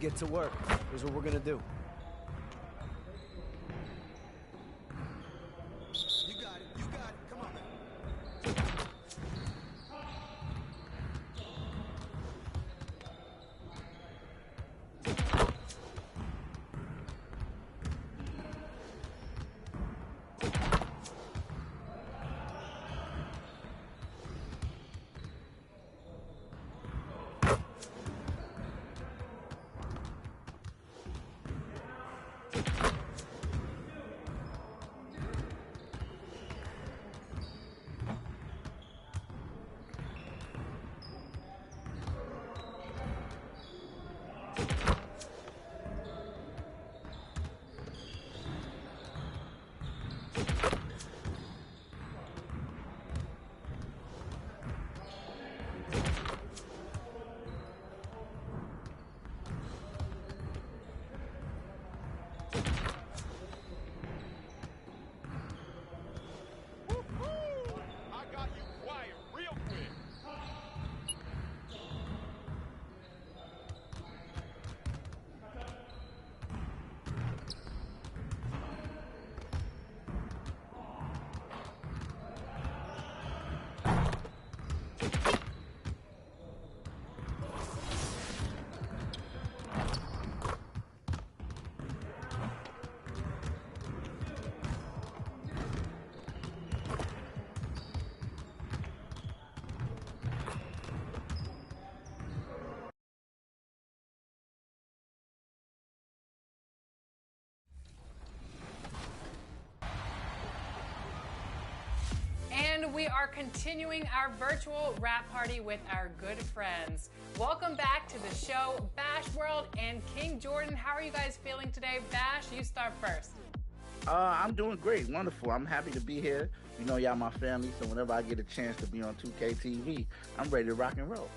get to work. Here's what we're going to do. You got it. You got it. Come on, man. And we are continuing our virtual wrap party with our good friends. Welcome back to the show, Bash World and King Jordan. How are you guys feeling today? Bash, you start first. I'm doing great, wonderful. I'm happy to be here. You know, y'all my family, so whenever I get a chance to be on 2K TV, I'm ready to rock and roll.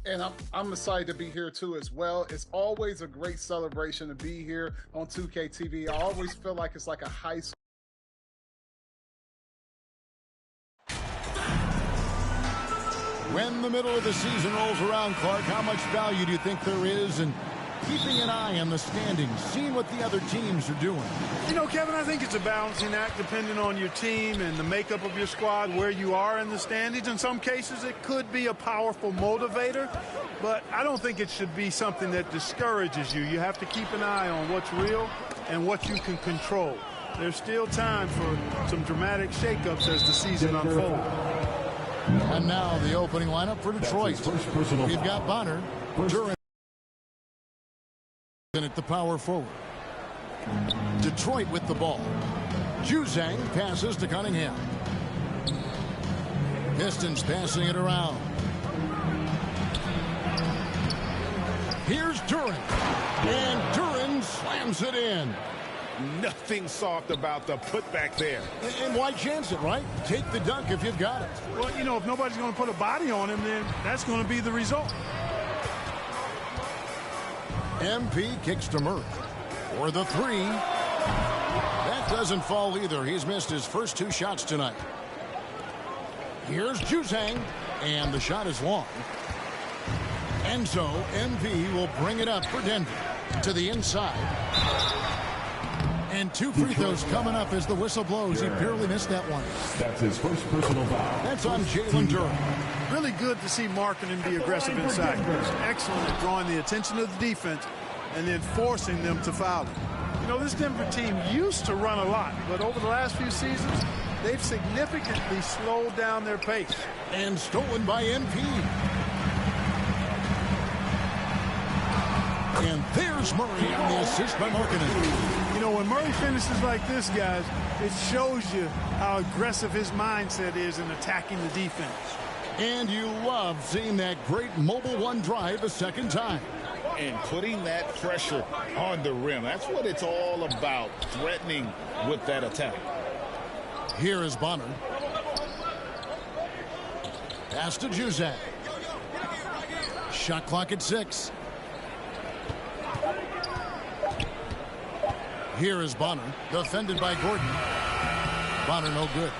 And I'm excited to be here too as well. It's always a great celebration to be here on 2K TV. I always feel like it's like a high school. When the middle of the season rolls around, Clark, how much value do you think there is in keeping an eye on the standings, seeing what the other teams are doing? You know, Kevin, I think it's a balancing act depending on your team and the makeup of your squad, where you are in the standings. In some cases, it could be a powerful motivator, but I don't think it should be something that discourages you. You have to keep an eye on what's real and what you can control. There's still time for some dramatic shakeups as the season unfolds. And now the opening lineup for Detroit. We've got Bonner, Duran at the power forward. Detroit with the ball. Juzang passes to Cunningham. Pistons passing it around. Here's Duran. And Duran slams it in. Nothing soft about the putback there. And why chance it, right? Take the dunk if you've got it. Well, you know, if nobody's going to put a body on him, then that's going to be the result. MP kicks to Murray for the three. That doesn't fall either. He's missed his first two shots tonight. Here's Juzang, and the shot is long. And so MP will bring it up for Denver to the inside. And two free throws coming up as the whistle blows. He barely missed that one. That's his first personal foul. That's on Jalen Duran. Really good to see Markkanen be aggressive inside. He's excellent at drawing the attention of the defense and then forcing them to foul him. You know, this Denver team used to run a lot, but over the last few seasons, they've significantly slowed down their pace. And stolen by MP. And there's Murray on the assist by Markkanen. You know, when Murray finishes like this, guys, it shows you how aggressive his mindset is in attacking the defense. And you love seeing that great mobile one drive a second time. And putting that pressure on the rim. That's what it's all about, threatening with that attack. Here is Bonner. Pass to Juzang. Shot clock at 6. Here is Bonner, defended by Gordon. Bonner no good.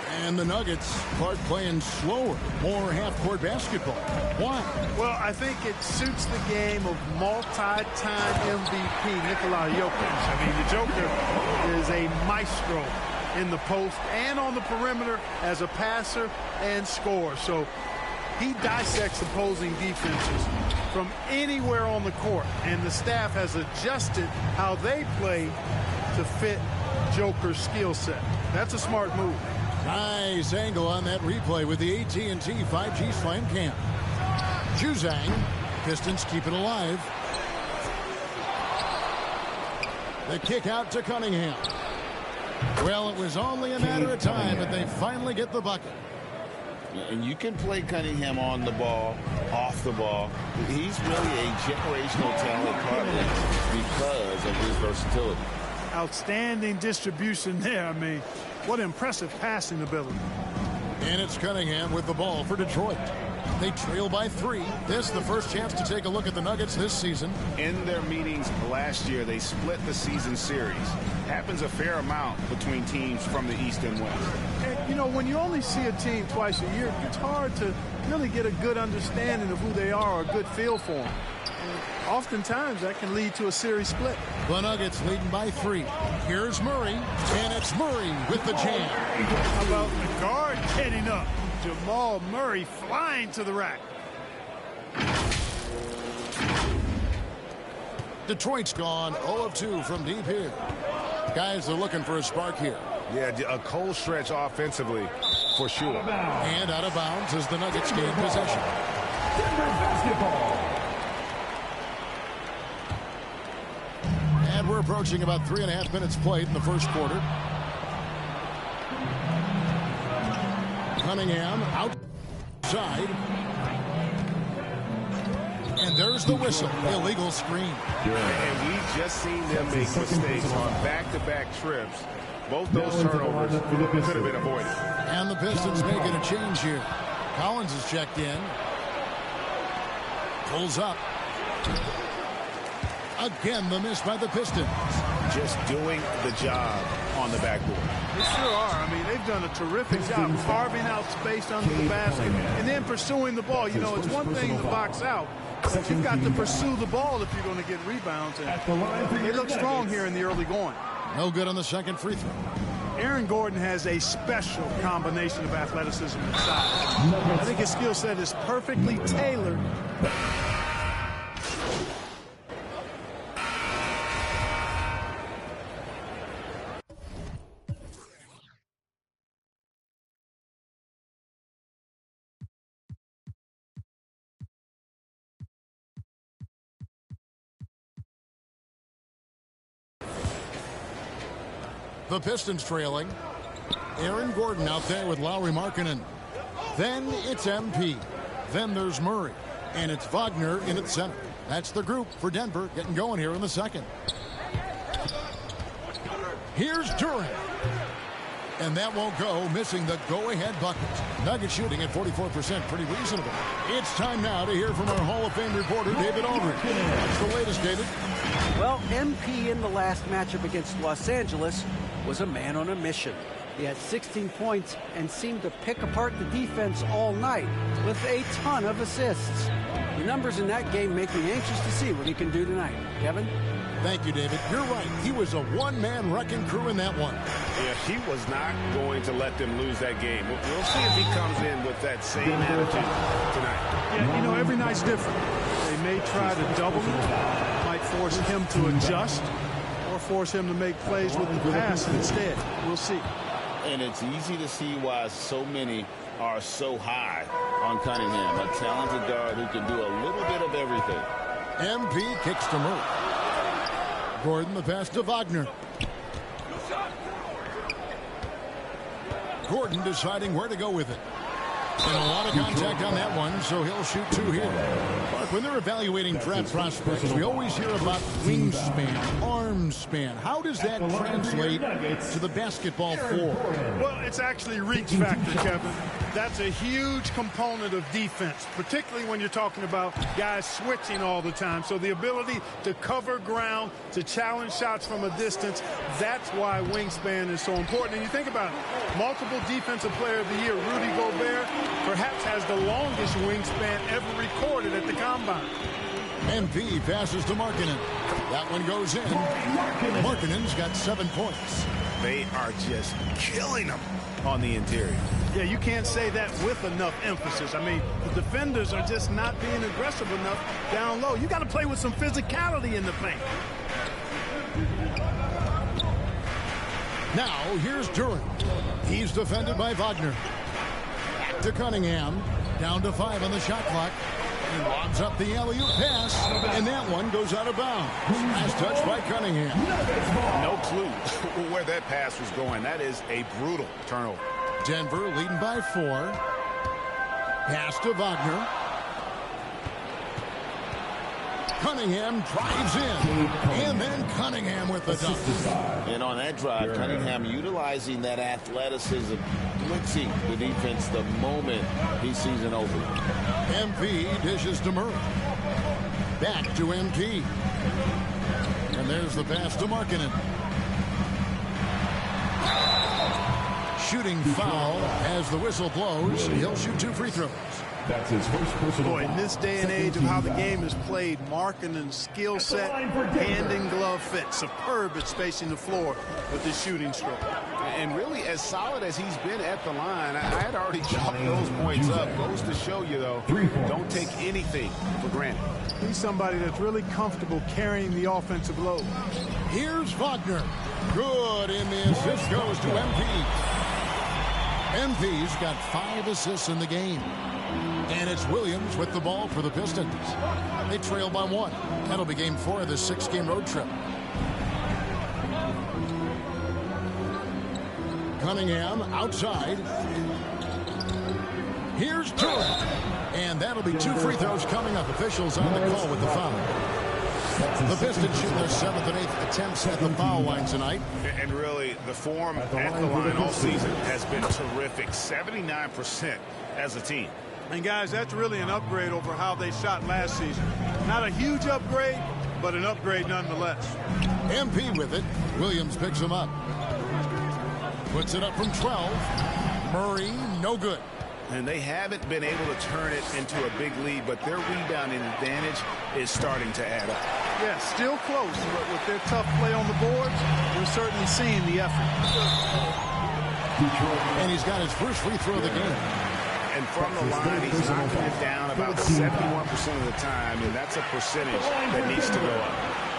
And the Nuggets start playing slower, more half-court basketball. Why? Well, I think it suits the game of multi-time MVP Nikola Jokic. I mean, the Joker is a maestro in the post and on the perimeter as a passer and scorer. So he dissects opposing defenses from anywhere on the court, and the staff has adjusted how they play to fit Joker's skill set. That's a smart move. Nice angle on that replay with the AT&T 5G Slam Cam. Juzang, Pistons keep it alive. The kick out to Cunningham. Well, it was only a matter of time, but they finally get the bucket. And you can play Cunningham on the ball, off the ball. He's really a generational talent partly because of his versatility. Outstanding distribution there. I mean, what impressive passing ability. And it's Cunningham with the ball for Detroit. They trail by 3. This the first chance to take a look at the Nuggets this season. In their meetings last year, they split the season series. Happens a fair amount between teams from the East and West. And, you know, when you only see a team twice a year, it's hard to really get a good understanding of who they are or a good feel for them. And oftentimes, that can lead to a series split. The Nuggets leading by 3. Here's Murray, and it's Murray with the jam. How about the guard getting up? Jamal Murray flying to the rack. Detroit's gone 0 of 2 from deep here. Guys are looking for a spark here. Yeah, a cold stretch offensively for sure. And out of bounds as the Nuggets gain possession. And we're approaching about 3.5 minutes played in the first quarter. Cunningham outside. And there's the whistle. Illegal screen. And we just seen them make mistakes on back-to-back trips. Both those turnovers could have been avoided. And the Pistons making a change here. Collins is checked in. Pulls up. Again, the miss by the Pistons. Just doing the job on the backboard. They sure are. I mean, they've done a terrific job carving out space under the basket and then pursuing the ball. You know, it's one thing to box out, but you've got to pursue the ball if you're going to get rebounds. And they look strong here in the early going. No good on the second free throw. Aaron Gordon has a special combination of athleticism and size. I think his skill set is perfectly tailored. The Pistons trailing. Aaron Gordon out there with Lauri Markkanen. Then it's MP. Then there's Murray. And it's Wagner in at center. That's the group for Denver getting going here in the second. Here's Durant. And that won't go, missing the go-ahead bucket. Nuggets shooting at 44%, pretty reasonable. It's time now to hear from our Hall of Fame reporter, David Aldridge. What's the latest, David? Well, MP in the last matchup against Los Angeles was a man on a mission. He had 16 points and seemed to pick apart the defense all night with a ton of assists. The numbers in that game make me anxious to see what he can do tonight. Kevin? Thank you, David. You're right. He was a one-man wrecking crew in that one. Yeah, he was not going to let them lose that game. We'll see if he comes in with that same attitude tonight. Yeah, you know, every night's different. They may try to double him, might force him to adjust, or force him to make plays with the pass instead. We'll see. And it's easy to see why so many are so high on Cunningham, a talented guard who can do a little bit of everything. MP kicks to Murray. Gordon the pass to Wagner. Gordon deciding where to go with it. And a lot of contact on that one, so he'll shoot 2 here. Mark, when they're evaluating draft prospects, we always hear about wingspan, arm span. How does that translate to the basketball floor? Well, it's actually reach factor, Kevin. That's a huge component of defense, particularly when you're talking about guys switching all the time. So the ability to cover ground, to challenge shots from a distance, that's why wingspan is so important. And you think about it, multiple Defensive Player of the Year, Rudy Gobert, perhaps has the longest wingspan ever recorded at the Combine. MP passes to Markkanen. That one goes in. Markkanen's got 7 points. They are just killing them on the interior. Yeah, you can't say that with enough emphasis. I mean, the defenders are just not being aggressive enough down low. You got to play with some physicality in the paint. Now, here's Duran. He's defended by Wagner. Back to Cunningham. Down to 5 on the shot clock. He lobs up the alley-oop pass, and that one goes out of bounds. Nice touch by Cunningham. No clue where that pass was going. That is a brutal turnover. Denver leading by 4. Pass to Wagner. Cunningham drives in, and then Cunningham with the dunk. And on that drive, Cunningham utilizing that athleticism, blitzing the defense the moment he sees an opening. MP dishes to Murray. Back to MP. And there's the pass to Markkanen. Shooting foul as the whistle blows. He'll shoot 2 free throws. That's his first personal Boy, in this day and age of how the game is played, Markkanen's skill set, hand and glove fit, superb at spacing the floor with his shooting stroke. And really, as solid as he's been at the line, I had already chalked those points up. Goes to show you, though, don't take anything for granted. He's somebody that's really comfortable carrying the offensive load. Here's Wagner. Good in the assist goes to MP. MP's got 5 assists in the game. And it's Williams with the ball for the Pistons. They trail by 1. That'll be game 4 of this 6-game road trip. Cunningham outside. Here's Duran. And that'll be 2 free throws coming up. Officials on the call with the foul. The Pistons shoot their 7th and 8th attempts at the foul line tonight. And really, the form at the line all season has been terrific. 79% as a team. And guys, that's really an upgrade over how they shot last season. Not a huge upgrade, but an upgrade nonetheless. MP with it. Williams picks him up. Puts it up from 12. Murray, no good. And they haven't been able to turn it into a big lead, but their rebounding advantage is starting to add up. Yeah, still close, but with their tough play on the boards, we're certainly seeing the effort. And he's got his first free throw of the game. And from the line, he's knocking it down about 71% of the time, and that's a percentage that needs to go up.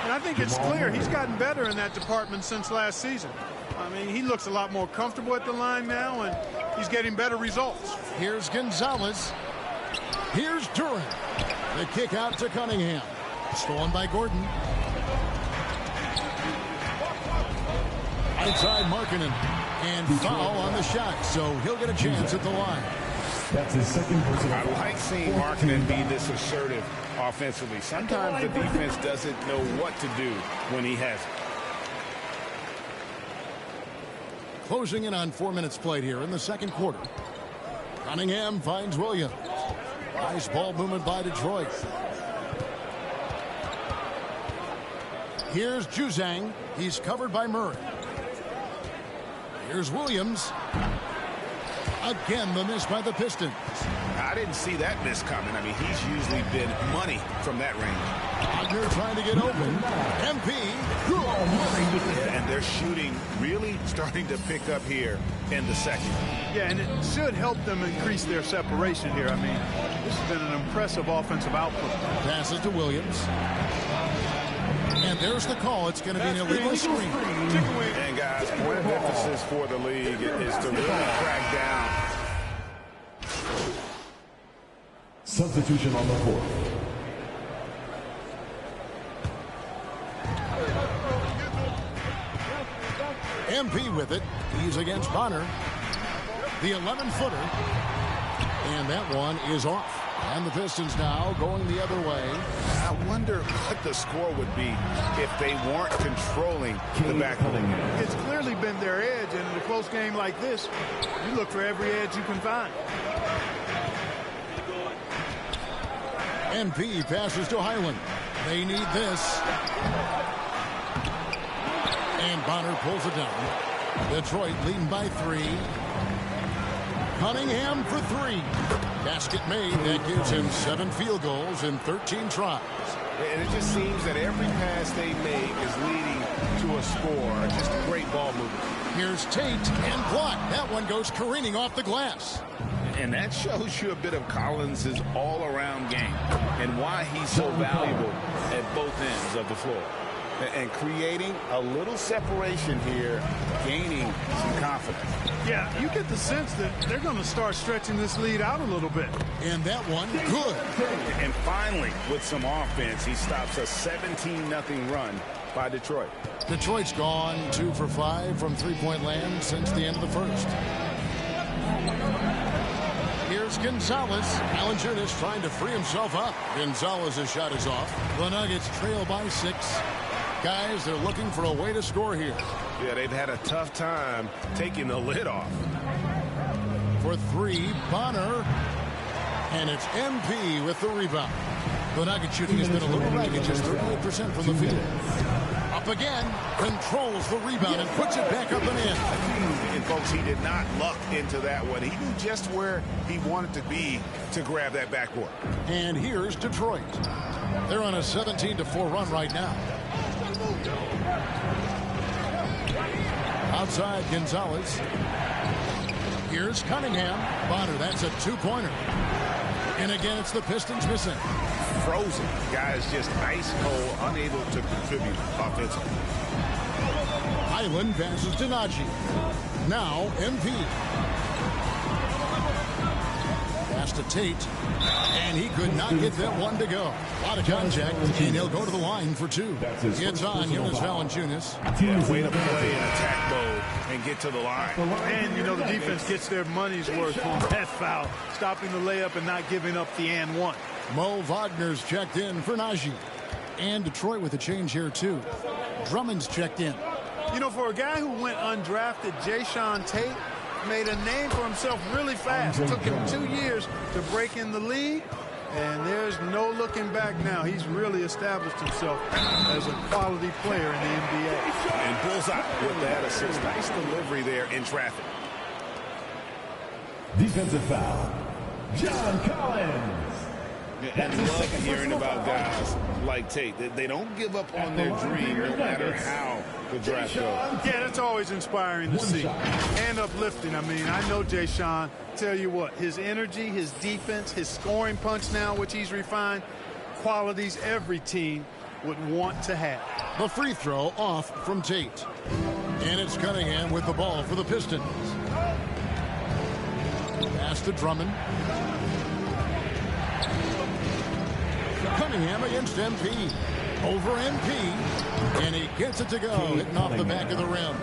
And I think it's clear he's gotten better in that department since last season. I mean, he looks a lot more comfortable at the line now, and he's getting better results. Here's Gonzalez. Here's Duran. The kick out to Cunningham. Stolen by Gordon. Outside Markkanen. And foul on the shot, so he'll get a chance at the line. That's his second personal foul. I like seeing Markkanen be this assertive offensively. Sometimes the defense doesn't know what to do when he has it. Closing in on 4 minutes played here in the second quarter. Cunningham finds Williams. Nice ball movement by Detroit. Here's Juzang. He's covered by Murray. Here's Williams. Again, the miss by the Pistons. I didn't see that miss coming. I mean, he's usually been money from that range. Wagner trying to get open. MP. And they're shooting really starting to pick up here in the second. Yeah, and it should help them increase their separation here. I mean, this has been an impressive offensive output. Passes to Williams. And there's the call. It's going to be an illegal screen. And guys, point of emphasis for the league is to really crack down. Substitution on the court. MP with it. He's against Bonner. The 11-footer. And that one is off. And the Pistons now going the other way. I wonder what the score would be if they weren't controlling the backcourt. It's clearly been their edge, and in a close game like this, you look for every edge you can find. MP passes to Highland. They need this. And Bonner pulls it down. Detroit leading by 3. Cunningham for 3. Basket made. That gives him 7 field goals in 13 tries. And it just seems that every pass they make is leading to a score. Just a great ball movement. Here's Tate and blocked. That one goes careening off the glass. And that shows you a bit of Collins' all-around game and why he's so valuable at both ends of the floor. And creating a little separation here, gaining some confidence. Yeah, you get the sense that they're going to start stretching this lead out a little bit. And that one, good. And finally, with some offense, he stops a 17-0 run by Detroit. Detroit's gone 2 for 5 from three-point land since the end of the first. Here's Gonzalez. Valanciunas trying to free himself up. Gonzalez's shot is off. The Nuggets trail by 6. Guys, they're looking for a way to score here. Yeah, they've had a tough time taking the lid off. For 3, Bonner. And it's MP with the rebound. The Nugget shooting has been a little ragged, just 38% from the field. Up again, controls the rebound and puts it back up and in. And folks, he did not luck into that one. He knew just where he wanted to be to grab that backboard. And here's Detroit. They're on a 17-4 run right now. Outside Gonzalez. Here's Cunningham. Bonner, that's a 2-pointer. And again, it's the Pistons missing. Frozen. Guys just ice cold, unable to contribute offensively. Highland passes to Najee. Now, MP. Pass to Tate. And he could not get that one to go. A lot of contact, and he'll go to the line for 2. It's on Jonas Valanciunas. Yeah, way to play in attack mode and get to the line. And, you know, the defense gets their money's worth on that foul, stopping the layup and not giving up the and one. Mo Wagner's checked in for Najee. And Detroit with a change here, too. Drummond's checked in. You know, for a guy who went undrafted, Jayshawn Tate made a name for himself really fast. It took him 2 years to break in the league, and there's no looking back now. He's really established himself as a quality player in the NBA. And bullseye with that assist. Nice delivery there in traffic. Defensive foul. John Collins. And love hearing about guys like Tate. They don't give up on their dream no matter how the draft goes. Yeah, that's always inspiring to see. And uplifting. I mean, I know Jayshawn. Tell you what, his energy, his defense, his scoring punch now, which he's refined, qualities every team would want to have. The free throw off from Tate. And it's Cunningham with the ball for the Pistons. Pass to Drummond. Cunningham against MP. Over MP. And he gets it to go, hitting off the back of the rim.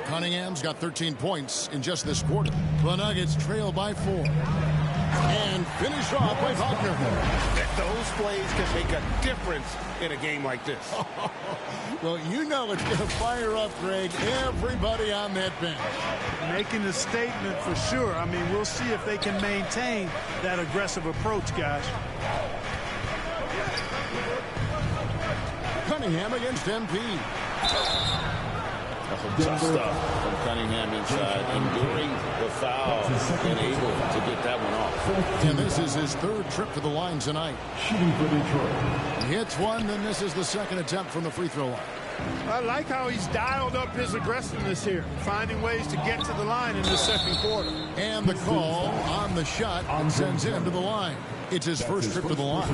Cunningham's got 13 points in just this quarter. The Nuggets trail by 4. And finish off by Wagner. Those plays can make a difference in a game like this. Well, you know it's going to fire up, Greg, everybody on that bench. Making a statement for sure. I mean, we'll see if they can maintain that aggressive approach, guys. Cunningham against MP. Tough stuff from Cunningham inside, enduring the foul and able to get that one off. And this is his 3rd trip to the line tonight. Shooting for Detroit. He hits one, then this is the 2nd attempt from the free throw line. I like how he's dialed up his aggressiveness here, finding ways to get to the line in the 2nd quarter. And the call on the shot and sends him to the line. It's his first trip to the line.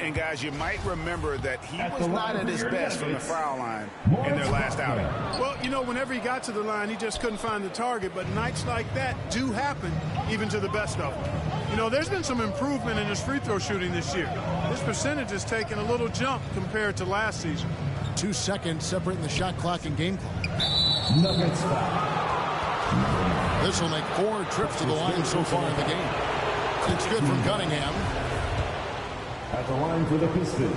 And guys, you might remember that he was not at his best from the foul line in their last outing. Well, you know, whenever he got to the line, he just couldn't find the target. But nights like that do happen, even to the best of them. You know, there's been some improvement in his free throw shooting this year. His percentage has taken a little jump compared to last season. 2 seconds separating the shot clock and game clock. Nuggets foul. This will make 4 trips to the line so far in the game. It's good from Cunningham. At the line for the Pistons.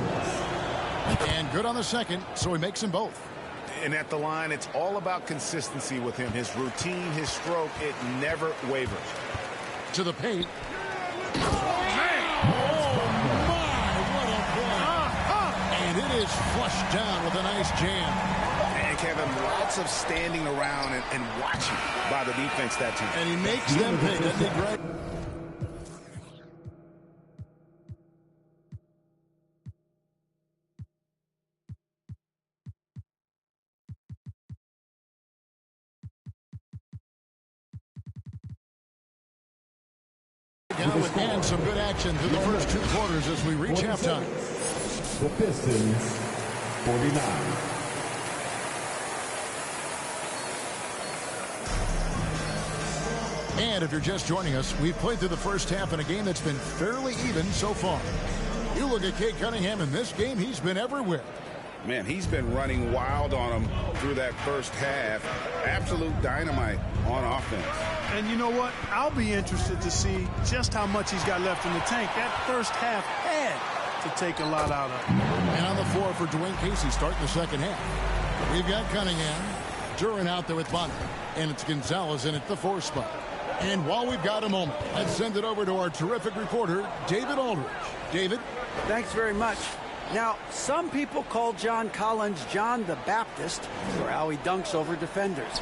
And good on the second, so he makes them both. And at the line, it's all about consistency with him. His routine, his stroke, it never wavers. To the paint. Oh, my, what a play. And it is flushed down with a nice jam. And Kevin, lots of standing around and watching by the defense that team. And he makes them pay, doesn't he, Greg? And some good action through the first 2 quarters as we reach halftime. The Pistons, 49. And if you're just joining us, we've played through the first half in a game that's been fairly even so far. You look at Cade Cunningham in this game, he's been everywhere. Man, he's been running wild on him through that first half. Absolute dynamite on offense. And you know what? I'll be interested to see just how much he's got left in the tank. That first half had to take a lot out of him. And on the floor for Dwayne Casey starting the second half. We've got Cunningham, Duran out there with Bonner, and it's Gonzalez in at the 4 spot. And while we've got a moment, let's send it over to our terrific reporter, David Aldridge. David? Thanks very much. Now, some people call John Collins John the Baptist for how he dunks over defenders.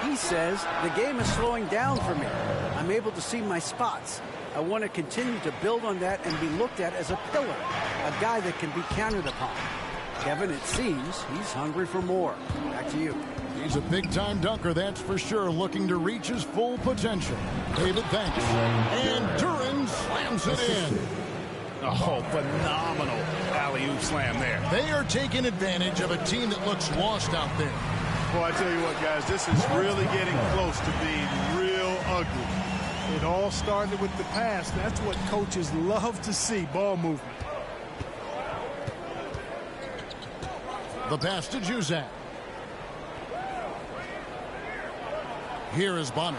He says, the game is slowing down for me. I'm able to see my spots. I want to continue to build on that and be looked at as a pillar, a guy that can be counted upon. Kevin, it seems he's hungry for more. Back to you. He's a big-time dunker, that's for sure, looking to reach his full potential. David, thanks. And Duran slams it in. Oh, phenomenal alley-oop slam there. They are taking advantage of a team that looks lost out there. Boy, I tell you what, guys, this is really getting close to being real ugly. It all started with the pass. That's what coaches love to see, ball movement. The pass to Juzang. Here is Bonner.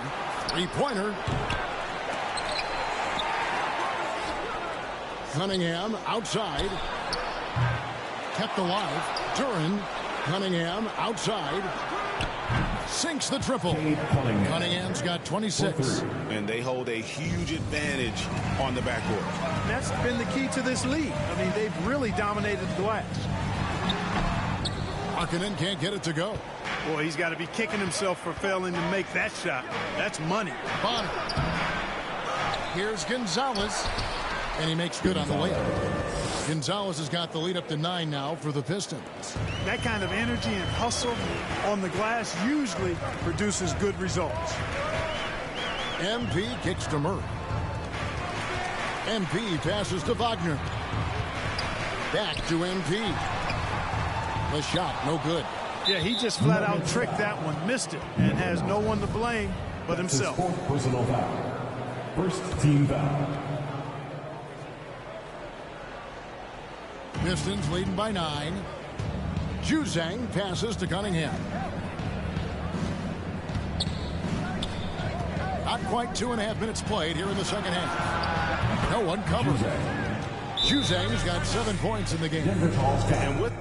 3-pointer. Cunningham outside. Kept alive. Duran. Cunningham outside. Sinks the triple. Cunningham's got 26. And they hold a huge advantage on the backcourt. That's been the key to this league. I mean, they've really dominated the glass. Markkanen can't get it to go. Boy, he's got to be kicking himself for failing to make that shot. That's money. Bonner. Here's Gonzalez. And he makes good on the layup. Gonzalez has got the lead up to 9 now for the Pistons. That kind of energy and hustle on the glass usually produces good results. MP kicks to Murray. MP passes to Wagner. Back to MP. The shot, no good. Yeah, he just flat out tricked that one, missed it, and has no one to blame but himself. His 4th personal foul. First team foul. Pistons leading by 9. Juzang passes to Cunningham. Not quite 2.5 minutes played here in the second half. No one covers it. Juzang's got 7 points in the game. And with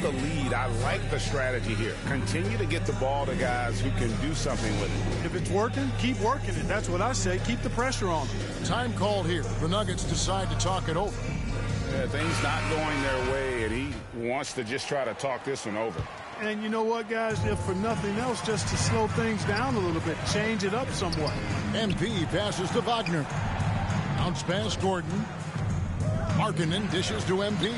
the lead, I like the strategy here. Continue to get the ball to guys who can do something with it. If it's working, keep working it. That's what I say. Keep the pressure on them. Time called here. The Nuggets decide to talk it over. Yeah, things not going their way, and he wants to just try to talk this one over. And you know what, guys? If for nothing else, just to slow things down a little bit, change it up somewhat. MP passes to Wagner. Bounce pass Gordon. Markkanen dishes to MP.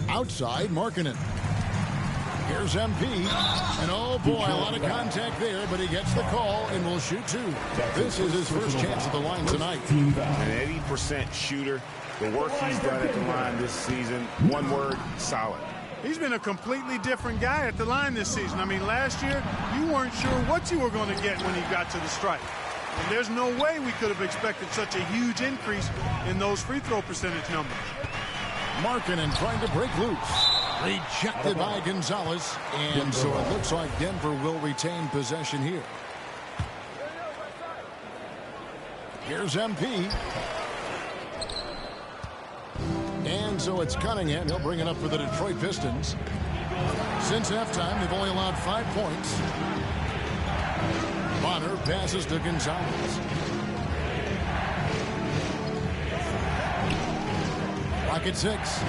Outside Markkanen. Here's MP. And oh boy, a lot of contact there, but he gets the call and will shoot 2. This is his first chance at the line tonight. An 80% shooter. The work he's done at the line this season, one word, solid. He's been a completely different guy at the line this season. I mean, last year, you weren't sure what you were going to get when he got to the stripe. And there's no way we could have expected such a huge increase in those free throw percentage numbers. Markkanen trying to break loose. Rejected by Gonzalez. And so it looks like Denver will retain possession here. Here's MP. And so it's Cunningham. He'll bring it up for the Detroit Pistons. Since halftime, they've only allowed 5 points. Bonner passes to Gonzalez. Rocket 6.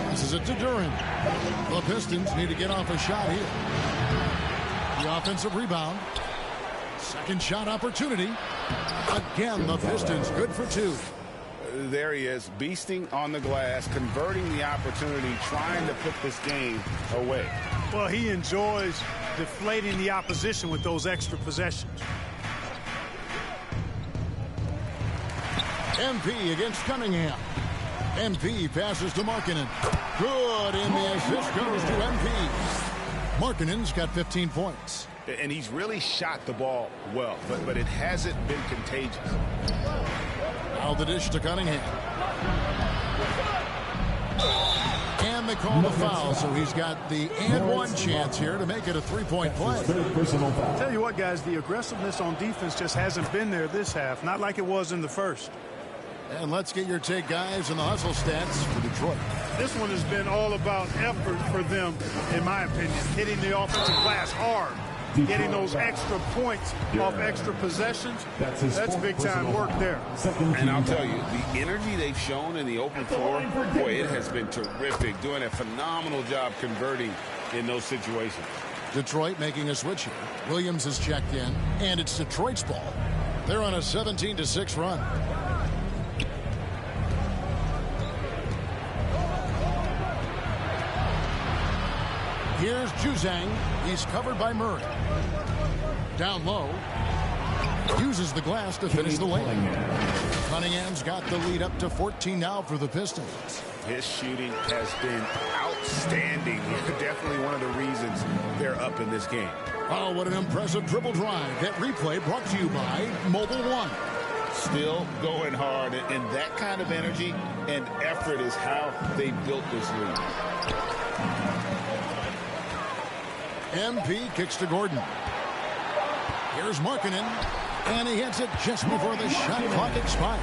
Passes it to Duran. The Pistons need to get off a shot here. The offensive rebound. Second shot opportunity. Again, the Pistons good for 2. There he is, beasting on the glass, converting the opportunity, trying to put this game away. Well, he enjoys deflating the opposition with those extra possessions. MP against Cunningham. MP passes to Markkanen. Good, and the assist goes to MP. Markkanen's got 15 points. And he's really shot the ball well, but it hasn't been contagious. Now the dish to Cunningham. And they call the foul, so he's got the and one chance here to make it a 3-point play. Tell you what, guys, the aggressiveness on defense just hasn't been there this half, not like it was in the first. And let's get your take, guys, on the hustle stats for Detroit. This one has been all about effort for them, in my opinion. Hitting the offensive glass hard. Getting those extra points off extra possessions, that's big-time work there. And I'll tell you, the energy they've shown in the open floor, boy, it has been terrific. Doing a phenomenal job converting in those situations. Detroit making a switch here. Williams is checked in, and it's Detroit's ball. They're on a 17-6 run. Here's Juzang. He's covered by Murray. Down low. Uses the glass to finish the lane. Cunningham's got the lead up to 14 now for the Pistons. His shooting has been outstanding. Definitely one of the reasons they're up in this game. Oh, what an impressive dribble drive. That replay brought to you by Mobile One. Still going hard, and that kind of energy and effort is how they built this league. MP kicks to Gordon. Here's Markkanen, and he hits it just before the shot clock expires.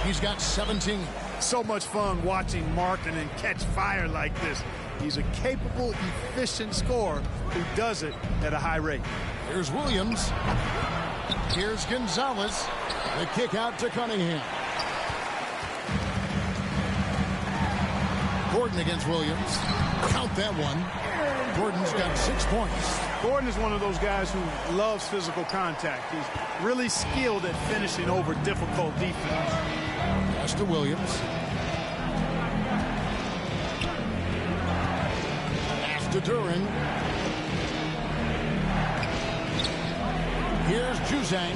He's got 17. So much fun watching Markkanen catch fire like this. He's a capable, efficient scorer who does it at a high rate. Here's Williams. Here's Gonzalez. The kick out to Cunningham. Gordon against Williams. Count that one. Gordon's got 6 points. Gordon is one of those guys who loves physical contact. He's really skilled at finishing over difficult defense. Pass to Williams. Pass to Duran. Here's Juzang.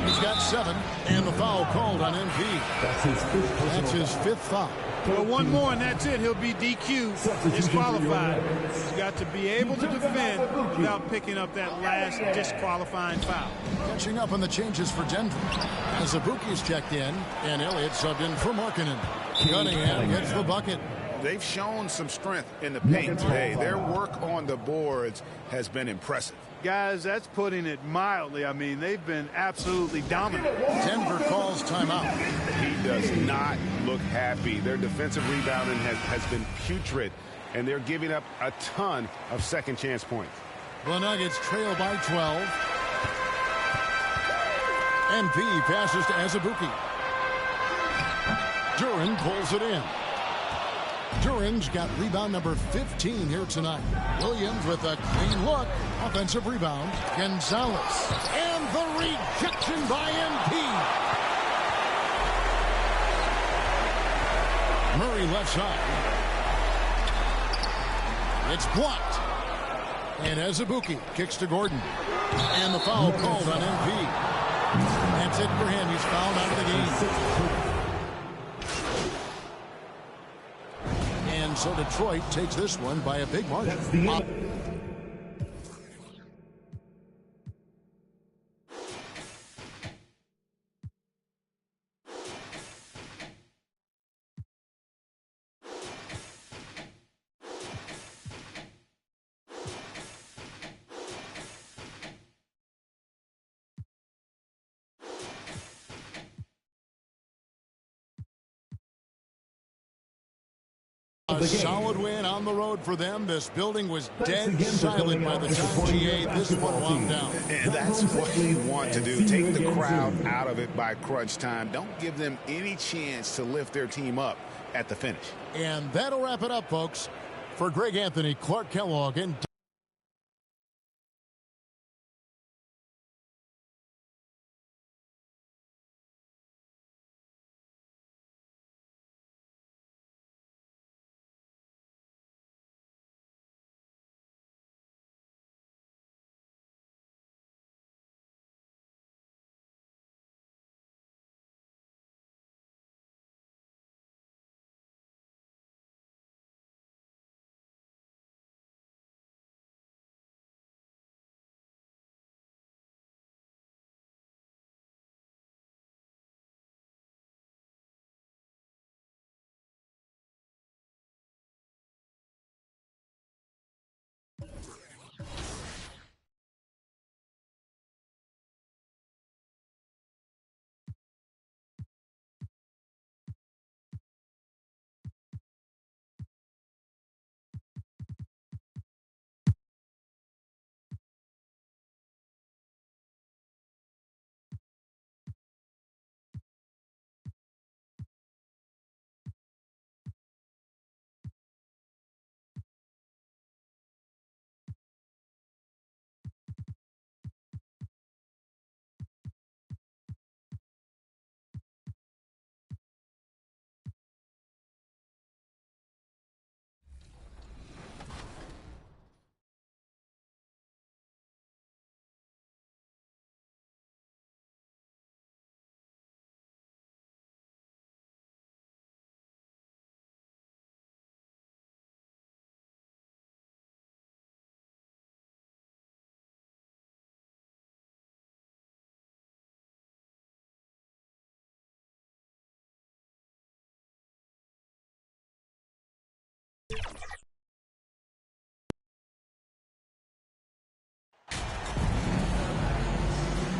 He's got 7, and the foul called on MP. That's his fifth foul. Well, one more, and that's it. He'll be DQ, disqualified. He's got to be able to defend without picking up that last disqualifying foul. Catching up on the changes for Denver. As Azubuike's checked in, and Elliott subbed in for Markkanen. Cunningham gets the bucket. They've shown some strength in the paint today. Their work on the boards has been impressive. Guys, that's putting it mildly. I mean, they've been absolutely dominant. Denver calls timeout. He does not look happy. Their defensive rebounding has been putrid, and they're giving up a ton of second chance points. The Nuggets trail by 12. MP passes to Azubuike. Duran pulls it in. Duran's got rebound number 15 here tonight. Williams with a clean look. Offensive rebound. Gonzalez. And the rejection by MP. Murray left side. It's blocked. And Azubuike kicks to Gordon. And the foul called on MP. That's it for him. He's fouled out of the game. And so Detroit takes this one by a big margin. A solid win on the road for them. This building was dead silent by the time GA this one wound down. And that's what you want to do. Take the crowd out of it by crunch time. Don't give them any chance to lift their team up at the finish. And that'll wrap it up, folks. For Greg Anthony, Clark Kellogg, and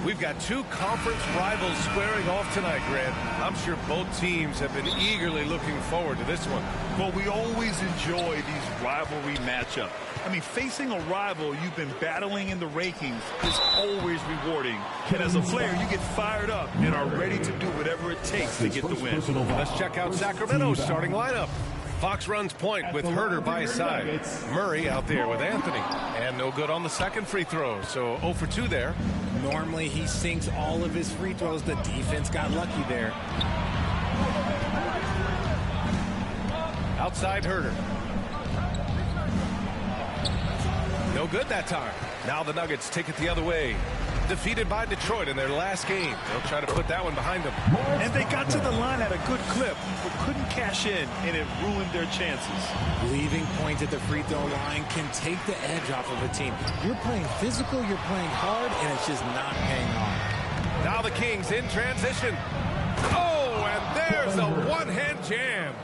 We've got two conference rivals squaring off tonight, Grant. I'm sure both teams have been eagerly looking forward to this one. Well, we always enjoy these rivalry matchups. I mean, facing a rival you've been battling in the rankings is always rewarding. And as a player, you get fired up and are ready to do whatever it takes to get the win. Let's check out Sacramento's starting lineup. Fox runs point with Herter by his side. Murray out there with Anthony. And no good on the second free throw, so 0 for 2 there. Normally he sinks all of his free throws. The defense got lucky there. Outside Herter. No good that time. Now the Nuggets take it the other way. Defeated by Detroit in their last game. They'll try to put that one behind them. And they got to the line at a good clip, but couldn't cash in, and it ruined their chances. Leaving points at the free throw line can take the edge off of a team. You're playing physical, you're playing hard, and it's just not paying off. Now the Kings in transition. Oh, and there's a one-hand jam.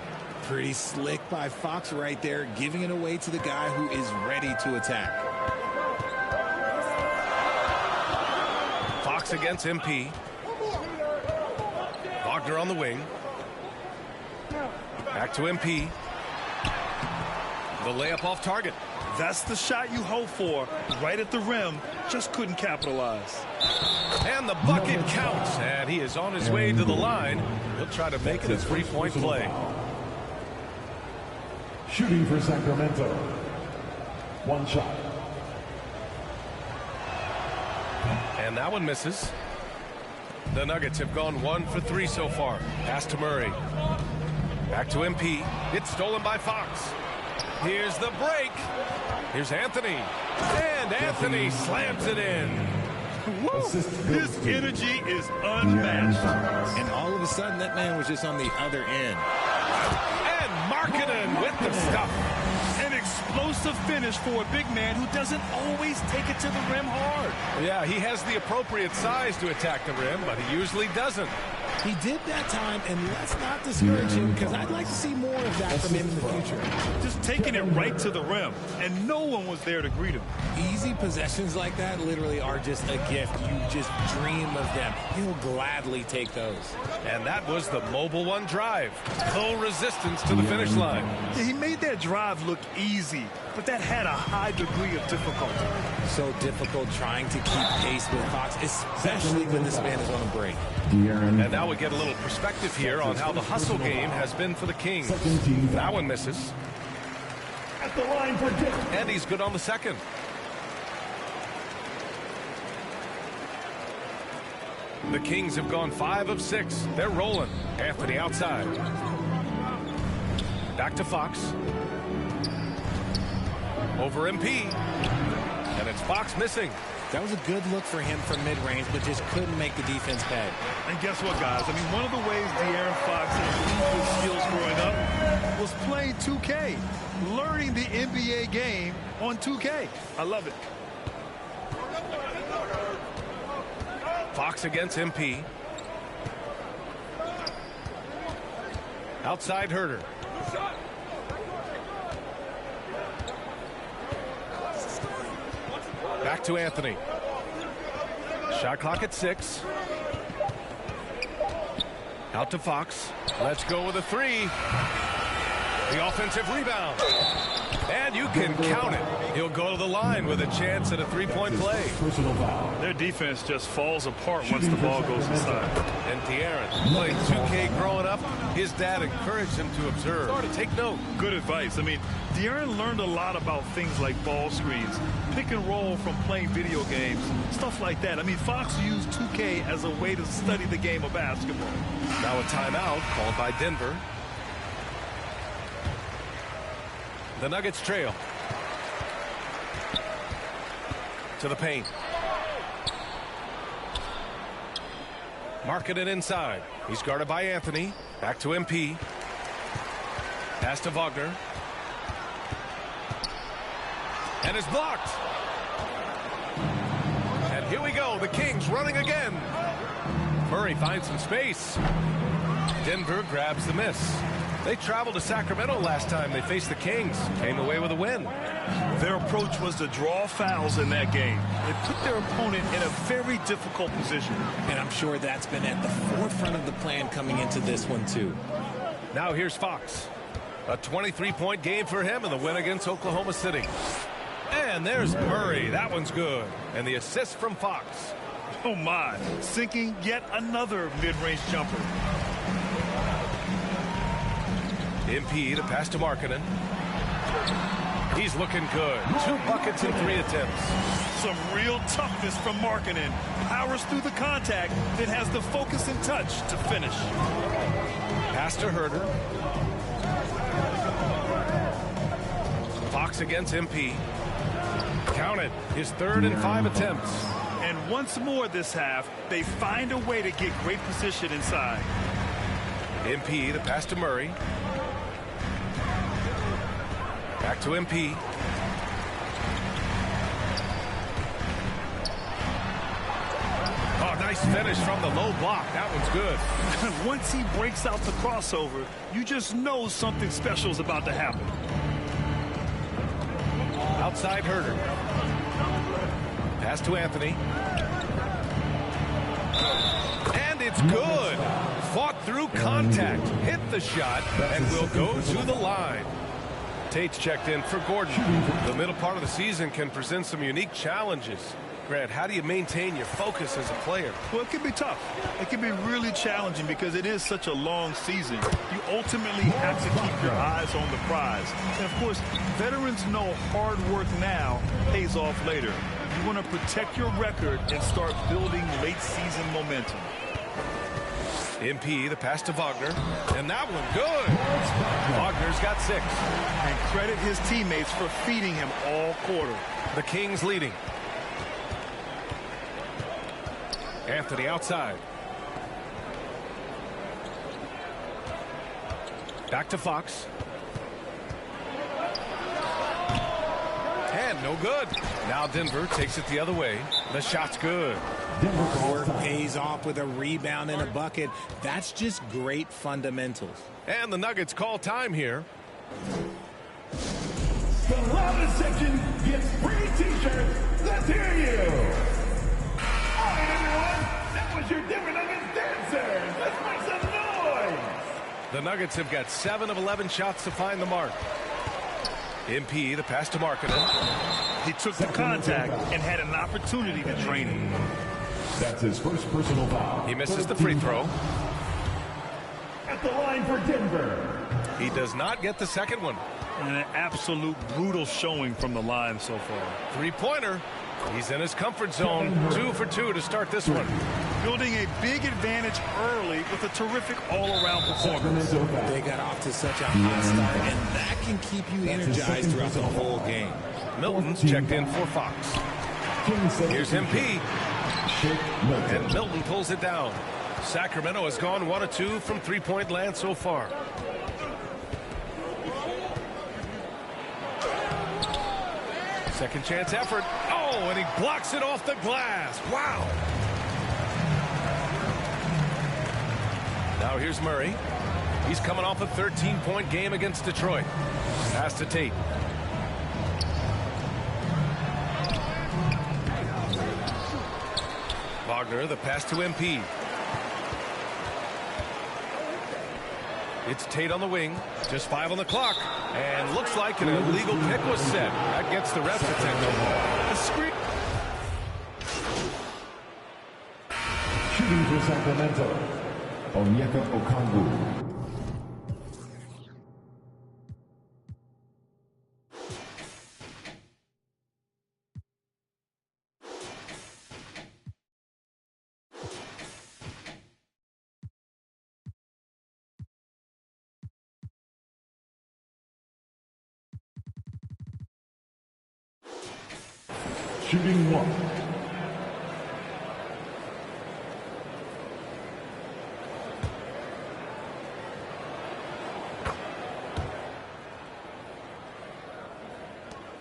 Pretty slick by Fox right there, giving it away to the guy who is ready to attack. Fox against MP. Wagner on the wing. Back to MP. The layup off target. That's the shot you hope for. Right at the rim. Just couldn't capitalize. And the bucket counts. And he is on his way to the line. He'll try to make it a three-point play. Shooting for Sacramento. One shot. And that one misses. The Nuggets have gone 1 for 3 so far. Pass to Murray. Back to MP. It's stolen by Fox. Here's the break. Here's Anthony. And Anthony slams it in. Woo! His energy is unmatched. And all of a sudden, that man was just on the other end. And Markkanen with the stuff. An explosive finish for a big man who doesn't always take it to the rim hard. Yeah, he has the appropriate size to attack the rim, but he usually doesn't. He did that time, and let's not discourage him because I'd like to see more of that from him in the future. Just taking it right to the rim, and no one was there to greet him. Easy possessions like that literally are just a gift. You just dream of them. He'll gladly take those. And that was the Mobile One drive. No resistance to the finish line. Yeah, he made that drive look easy, but that had a high degree of difficulty. So difficult trying to keep pace with Fox, especially when this man is on a break. And now we get a little perspective here on how the hustle game has been for the Kings. That one misses. At the line for and he's good on the second. The Kings have gone 5 of 6. They're rolling. Anthony outside. Back to Fox. Over MP. And it's Fox missing. That was a good look for him from mid-range, but just couldn't make the defense pay. And guess what, guys? I mean, one of the ways De'Aaron Fox improved his skills growing up was playing 2K, learning the NBA game on 2K. I love it. Fox against MP. Outside Herter. Back to Anthony. Shot clock at 6. Out to Fox. Let's go with a 3. The offensive rebound. And you can count it. He'll go to the line with a chance at a 3-point play. Their defense just falls apart once the ball goes inside. And De'Aaron played 2K growing up. His dad encouraged him to observe. Take note. Good advice. I mean, De'Aaron learned a lot about things like ball screens, pick and roll from playing video games, stuff like that. I mean, Fox used 2K as a way to study the game of basketball. Now a timeout called by Denver. The Nuggets trail. To the paint. Marking it inside. He's guarded by Anthony. Back to MP. Pass to Wagner. And it's blocked. And here we go. The Kings running again. Murray finds some space. Denver grabs the miss. They traveled to Sacramento last time they faced the Kings. Came away with a win. Their approach was to draw fouls in that game. It put their opponent in a very difficult position. And I'm sure that's been at the forefront of the plan coming into this one, too. Now here's Fox. A 23-point game for him in the win against Oklahoma City. And there's Murray. That one's good. And the assist from Fox. Oh, my. Sinking yet another mid-range jumper. MP to pass to Markkanen. He's looking good. 2 buckets in 3 attempts. Some real toughness from Markkanen. Powers through the contact, then has the focus and touch to finish. Pass to Herter. Fox against MP. Count it. His 3rd and 5 attempts. And once more this half, they find a way to get great position inside. MP the pass to Murray. Back to MP. Oh, nice finish from the low block. That one's good. Once he breaks out the crossover, you just know something special is about to happen. Outside Herter. Pass to Anthony. And it's good. Fought through contact. Hit the shot and will go to the line. Tate's checked in for Gordon. The middle part of the season can present some unique challenges. Grant, how do you maintain your focus as a player? Well, it can be tough. It can be really challenging because it is such a long season. You ultimately have to keep your eyes on the prize. And, of course, veterans know hard work now pays off later. You want to protect your record and start building late-season momentum. MP, the pass to Wagner. And that one, good. Wagner's got 6. And credit his teammates for feeding him all quarter. The Kings leading. Anthony outside. Back to Fox. And no good. Now Denver takes it the other way. The shot's good. Work pays off with a rebound and a bucket. That's just great fundamentals. And the Nuggets call time here. The loudest section gets free t-shirts. Let's hear you. All right, everyone. That was your Denver Nuggets dancers. Let's make some noise. The Nuggets have got 7 of 11 shots to find the mark. MP, the pass to Markkanen. He took the contact and had an opportunity to drain it. That's his first personal foul. He misses the free throw. At the line for Denver. He does not get the second one. And an absolute brutal showing from the line so far. Three-pointer. He's in his comfort zone. 2 for 2 to start this one. Building a big advantage early with a terrific all-around performance. They got off to such a hot start, and that can keep you energized throughout the whole game. Milton's checked in for Fox. Here's MP. And Milton pulls it down. Sacramento has gone 1 of 2 from three-point land so far. Second chance effort. Oh, and he blocks it off the glass. Wow. Now here's Murray. He's coming off a 13-point game against Detroit. Pass to Tate. Wagner, the pass to MP. It's Tate on the wing. Just 5 on the clock. And looks like an illegal pick was set. That gets the ref's attention. The screen. Shooting for Sacramento. Onyeka Okongwu. Shooting 1.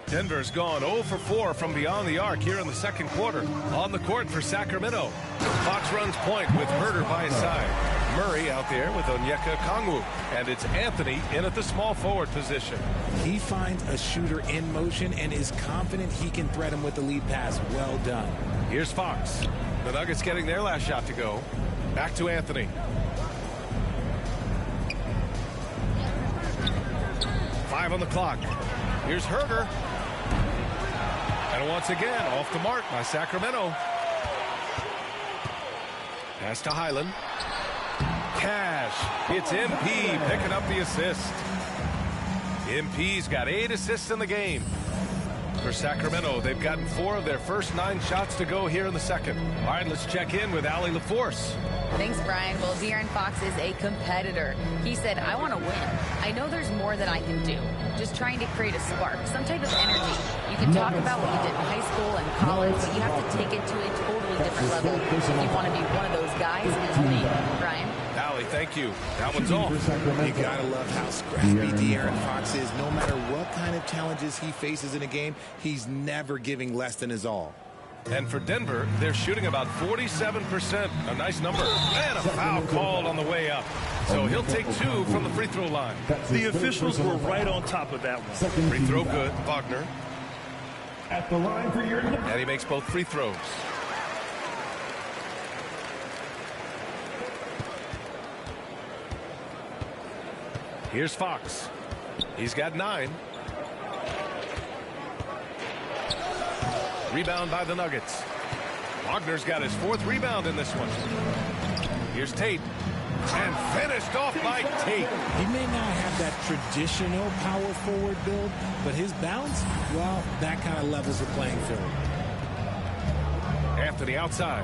Denver's gone 0 for 4 from beyond the arc here in the second quarter. On the court for Sacramento. Fox runs point with Herter by his side. Murray out there with Onyeka Okongwu. And it's Anthony in at the small forward position. He finds a shooter in motion and is confident he can thread him with the lead pass. Well done. Here's Fox. The Nuggets getting their last shot to go. Back to Anthony. Five on the clock. Here's Herter. And once again, off the mark by Sacramento. Pass to Highland. Cash. It's MP picking up the assist. MP's got 8 assists in the game. For Sacramento, they've gotten 4 of their first 9 shots to go here in the second. All right, let's check in with Allie LaForce. Thanks, Brian. Well, De'Aaron Fox is a competitor. He said, I want to win. I know there's more that I can do. Just trying to create a spark, some type of energy. You can talk about what you did in high school and college, but you have to take it to a totally different level if you want to be one of those guys and win. Brian? Allie, thank you. That one's off. You gotta love how scrappy De'Aaron Fox is. No matter what kind of challenges he faces in a game, he's never giving less than his all. And for Denver, they're shooting about 47%. A nice number. And a foul called on the way up. So he'll take 2 from the free throw line. The officials were right on top of that one. Free throw good. Wagner. At the line for your... And he makes both free throws. Here's Fox. He's got 9. Rebound by the Nuggets. Wagner's got his 4th rebound in this one. Here's Tate. And finished off by Tate. He may not have that traditional power forward build, but his bounce, well, that kind of levels the playing field. Anthony outside.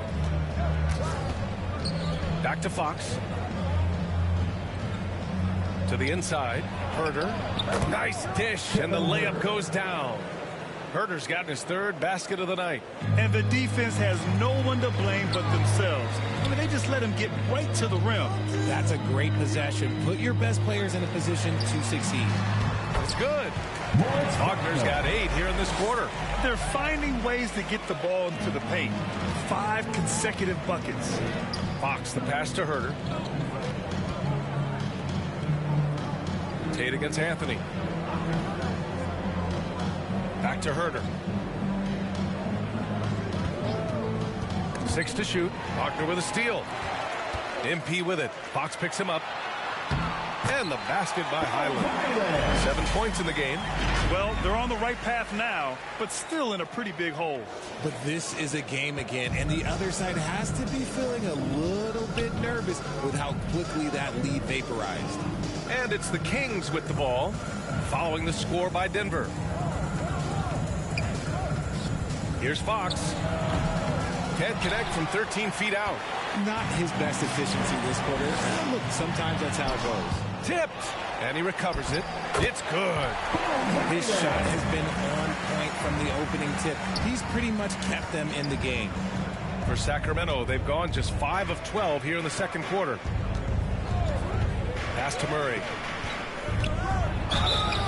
Back to Fox. To the inside. Herter. Nice dish, and the layup goes down. Herter's gotten his 3rd basket of the night. And the defense has no one to blame but themselves. I mean, they just let him get right to the rim. That's a great possession. Put your best players in a position to succeed. It's good. Wagner's got 8 here in this quarter. They're finding ways to get the ball into the paint. 5 consecutive buckets. Fox, the pass to Herder. Tate against Anthony. Back to Herder. 6 to shoot. Wagner with a steal. MP with it. Fox picks him up. And the basket by Highland. 7 points in the game. Well, they're on the right path now, but still in a pretty big hole. But this is a game again, and the other side has to be feeling a little bit nervous with how quickly that lead vaporized. And it's the Kings with the ball, following the score by Denver. Here's Fox. Can't connect from 13 feet out. Not his best efficiency this quarter. Look, sometimes that's how it goes. Tipped, and he recovers it. It's good. His shot has been on point from the opening tip. He's pretty much kept them in the game. For Sacramento, they've gone just 5 of 12 here in the second quarter. Pass to Murray.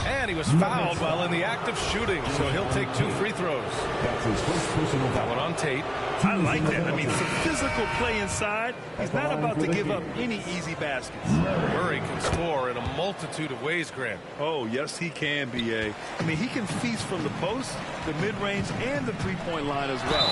And he was fouled while in the act of shooting, so he'll take 2 free throws. That one on Tate. I like that. I mean, some physical play inside. He's not about to give up any easy baskets. Murray can score in a multitude of ways, Grant. Oh, yes, he can, B.A. I mean, he can feast from the post, the mid-range, and the three-point line as well.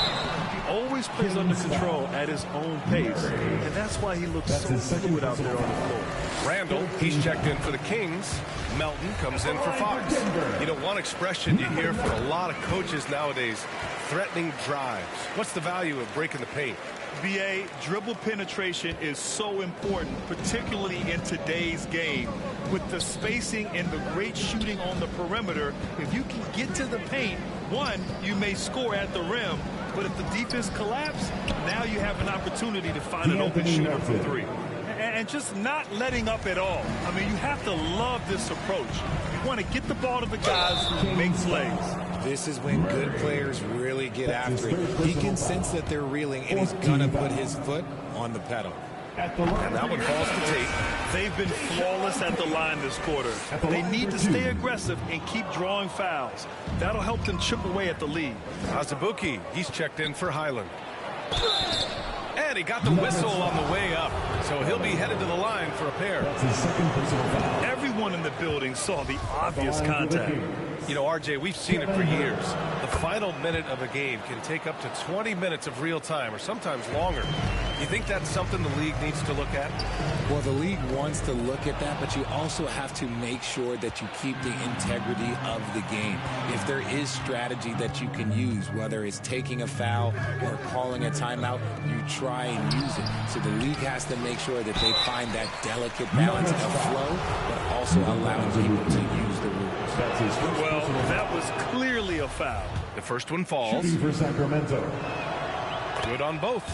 He always plays under control at his own pace, and that's why he looks so fluid out there on the floor. Randall, he's checked in for the Kings. Melton comes in for Fox. You know, one expression you hear from a lot of coaches nowadays, threatening drives. What's the value of breaking the paint? B.A., dribble penetration is so important, particularly in today's game. With the spacing and the great shooting on the perimeter, if you can get to the paint, one, you may score at the rim, but if the defense collapses, now you have an opportunity to find an open shooter for 3. And just not letting up at all. I mean, you have to love this approach. You want to get the ball to the guys who make plays. This is when good players really get after it. He can sense that they're reeling, and he's going to put his foot on the pedal. And that one falls to Tate. They've been flawless at the line this quarter. They need to stay aggressive and keep drawing fouls. That'll help them chip away at the lead. Azubuike, he's checked in for Highland. And he got the whistle on the way up, so he'll be headed to the line for a pair. Everyone in the building saw the obvious contact. You know, RJ, we've seen it for years. The final minute of a game can take up to 20 minutes of real time, or sometimes longer. You think that's something the league needs to look at? Well, the league wants to look at that, but you also have to make sure that you keep the integrity of the game. If there is strategy that you can use, whether it's taking a foul or calling a timeout, you try and use it. So the league has to make sure that they find that delicate balance of flow, but also allowing people to use the rules. Well, that was clearly a foul. The first one falls. For Sacramento. Good on both.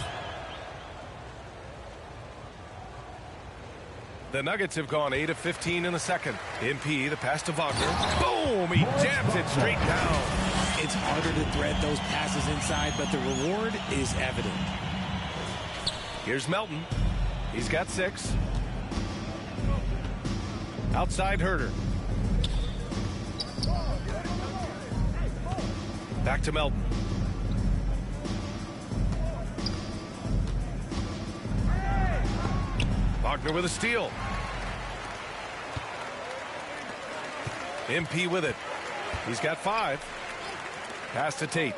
The Nuggets have gone 8 of 15 in the second. MP, the pass to Wagner. Boom! He jams it straight down. It's harder to thread those passes inside, but the reward is evident. Here's Melton. He's got 6. Outside Herder. Back to Melton. Wagner with a steal. MP with it. He's got 5. Pass to Tate.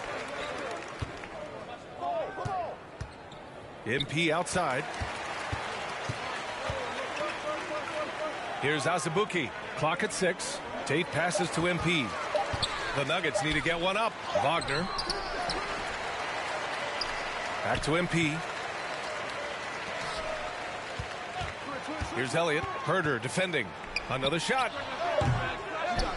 MP outside. Here's Azubuike. Clock at 6. Tate passes to MP. The Nuggets need to get one up. Wagner. Back to MP. Here's Elliott. Herder defending. Another shot.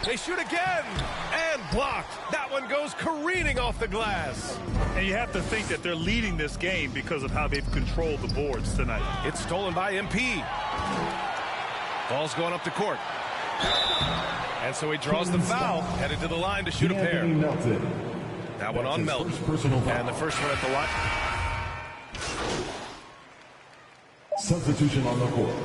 They shoot again. And blocked. That one goes careening off the glass. And you have to think that they're leading this game because of how they've controlled the boards tonight. It's stolen by MP. Ball's going up the court. And so he draws the foul, headed to the line to shoot a pair. That one on Melton. And the first one at the line. Substitution on the court.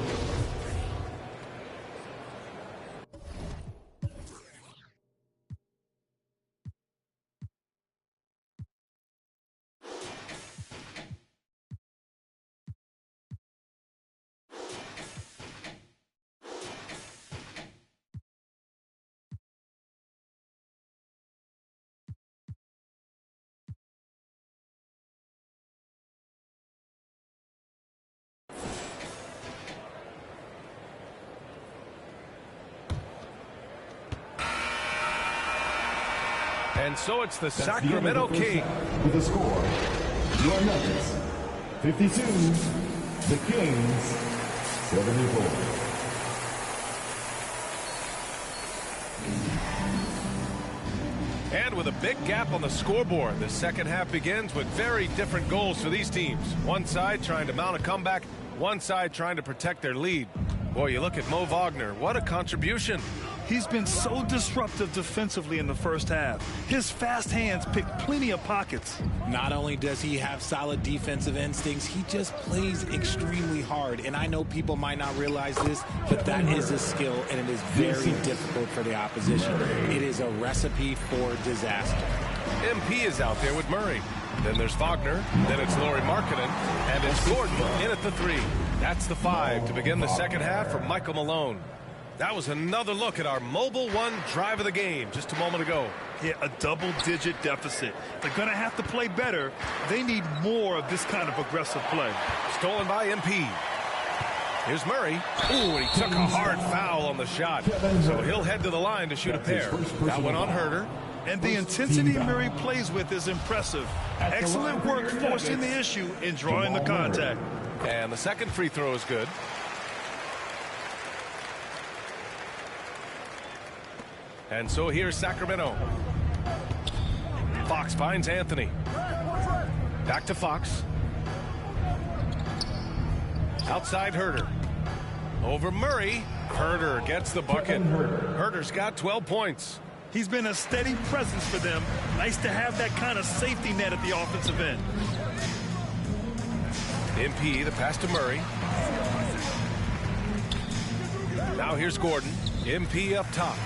And so it's the Sacramento Kings. With a score, your Nuggets 52, the Kings 74. And with a big gap on the scoreboard, the second half begins with very different goals for these teams. One side trying to mount a comeback, one side trying to protect their lead. Boy, you look at Mo Wagner, what a contribution. He's been so disruptive defensively in the first half. His fast hands pick plenty of pockets. Not only does he have solid defensive instincts, he just plays extremely hard. And I know people might not realize this, but that is a skill, and it is very difficult for the opposition. It is a recipe for disaster. MP is out there with Murray. Then there's Wagner. Then it's Lauri Markkanen. And it's Gordon in at the 3. That's the 5 to begin the second half for Michael Malone. That was another look at our Mobile One drive of the game just a moment ago. Yeah, a double-digit deficit. They're going to have to play better. They need more of this kind of aggressive play. Stolen by MP. Here's Murray. Ooh, and he took a hard foul on the shot. So he'll head to the line to shoot a pair. That went on Herter. And the intensity Murray plays with is impressive. Excellent work forcing the issue and drawing the contact. And the second free throw is good. And so here's Sacramento. Fox finds Anthony. Back to Fox. Outside Herter. Over Murray. Herter gets the bucket. Herter's got 12 points. He's been a steady presence for them. Nice to have that kind of safety net at the offensive end. MP, the pass to Murray. Now here's Gordon. MP up top.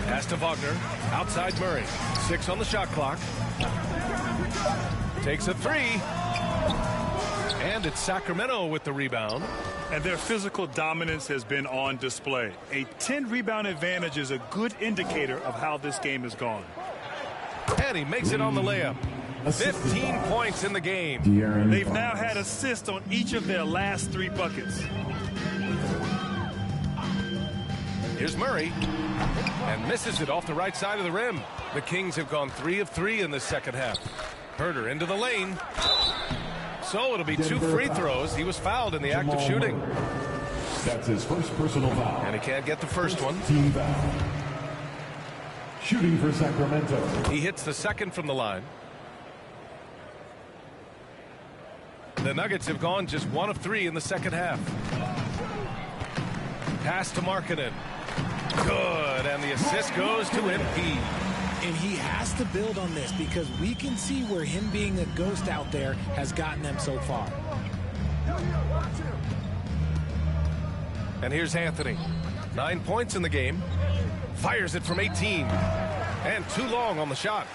Pass to Wagner. Outside Murray. 6 on the shot clock. Takes a 3. And it's Sacramento with the rebound. And their physical dominance has been on display. A 10-rebound advantage is a good indicator of how this game has gone. And he makes it on the layup. 15 points in the game. They've now had assists on each of their last 3 buckets. Here's Murray. And misses it off the right side of the rim. The Kings have gone 3 of 3 in the second half. Herter into the lane. So it'll be 2 free throws. He was fouled in the act of shooting. That's his first personal foul. And he can't get the first one. Team foul. Shooting for Sacramento. He hits the second from the line. The Nuggets have gone just 1 of 3 in the second half. Pass to Markkanen. Good, and the assist goes to MP. And he has to build on this because we can see where him being a ghost out there has gotten them so far. And here's Anthony. 9 points in the game. Fires it from 18. And too long on the shot.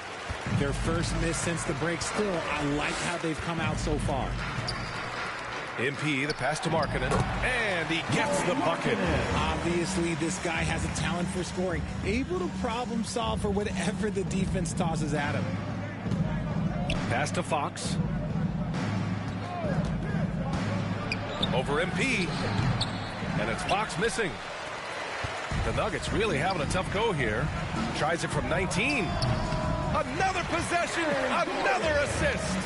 Their first miss since the break. Still, I like how they've come out so far. MP, the pass to Markkanen, and he gets the bucket. Obviously, this guy has a talent for scoring, able to problem solve for whatever the defense tosses at him. Pass to Fox. Over MP, and it's Fox missing. The Nuggets really having a tough go here. Tries it from 19. Another possession, another assist.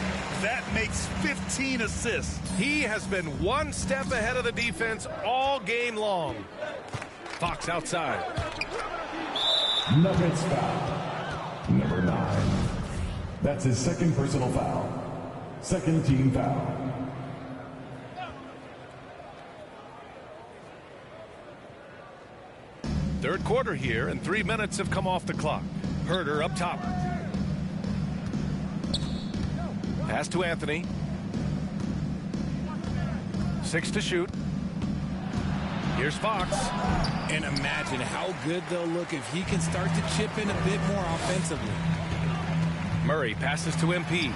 That makes 15 assists. He has been 1 step ahead of the defense all game long. Fox outside. Nuggets foul. Number 9. That's his second personal foul. Second team foul. Third quarter here, and 3 minutes have come off the clock. Herter up top. Pass to Anthony. 6 to shoot. Here's Fox. And imagine how good they'll look if he can start to chip in a bit more offensively. Murray passes to MP.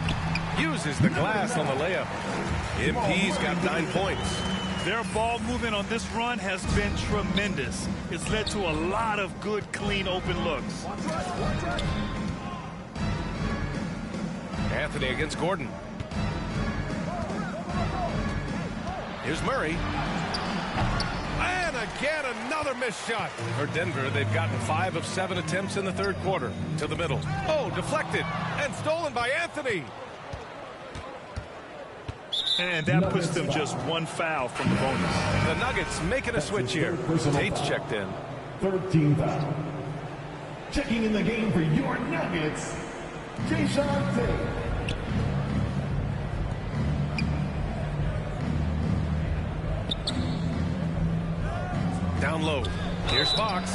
Uses the glass on the layup. MP's got 9 points. Their ball movement on this run has been tremendous. It's led to a lot of good, clean, open looks. Anthony against Gordon. Here's Murray. And again, another missed shot. For Denver, they've gotten 5 of 7 attempts in the third quarter. To the middle. Oh, deflected and stolen by Anthony. And that puts them just 1 foul from the bonus. The Nuggets making a switch here. Tate's checked in. 13 foul. Checking in the game for your Nuggets, Jason Tate. Down low. Here's Fox.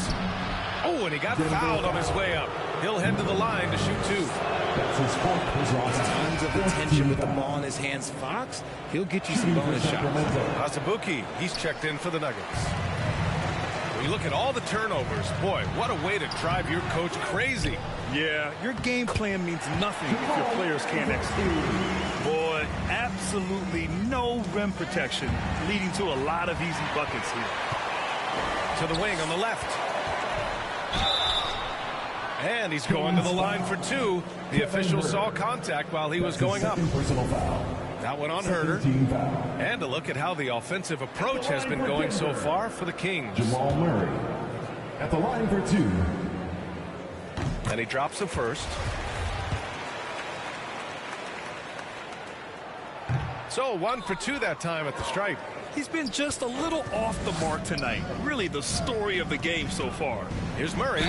Oh, and he got fouled on his way up. He'll head to the line to shoot 2. That's his fourth. Tons of attention with the ball in his hands. Fox, he'll get you some bonus shots. Asabuki, he's checked in for the Nuggets. When you look at all the turnovers, boy, what a way to drive your coach crazy. Yeah, your game plan means nothing if your players can't execute. Boy, absolutely no rim protection, leading to a lot of easy buckets here. To the wing on the left. And he's going to the line for 2. The official saw contact while he was going up. That one on Herder. And a look at how the offensive approach has been going so far for the Kings. Jamal Murray at the line for 2. And he drops the first. So 1 for 2 that time at the stripe. He's been just a little off the mark tonight. Really the story of the game so far. Here's Murray.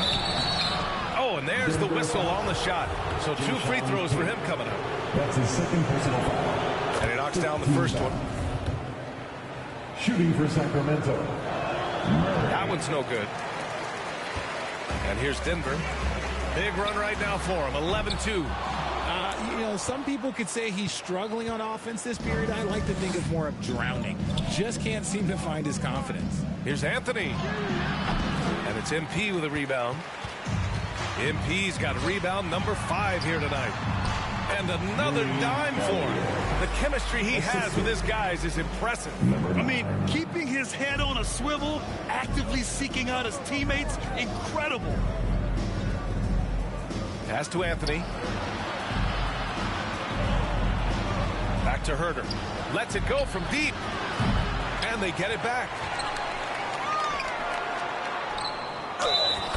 Oh, and there's the whistle on the shot. So 2 free throws for him coming up. That's his second personal foul. And he knocks down the first one. Shooting for Sacramento. That one's no good. And here's Denver. Big run right now for him. 11-2. You know, some people could say he's struggling on offense this period. I like to think of more of drowning. Just can't seem to find his confidence. Here's Anthony. And it's MP with a rebound. MP's got rebound number 5 here tonight. And another dime for him. The chemistry he has with his guys is impressive. I mean, keeping his head on a swivel, actively seeking out his teammates, incredible. Pass to Anthony. Back to Herder. Lets it go from deep. And they get it back.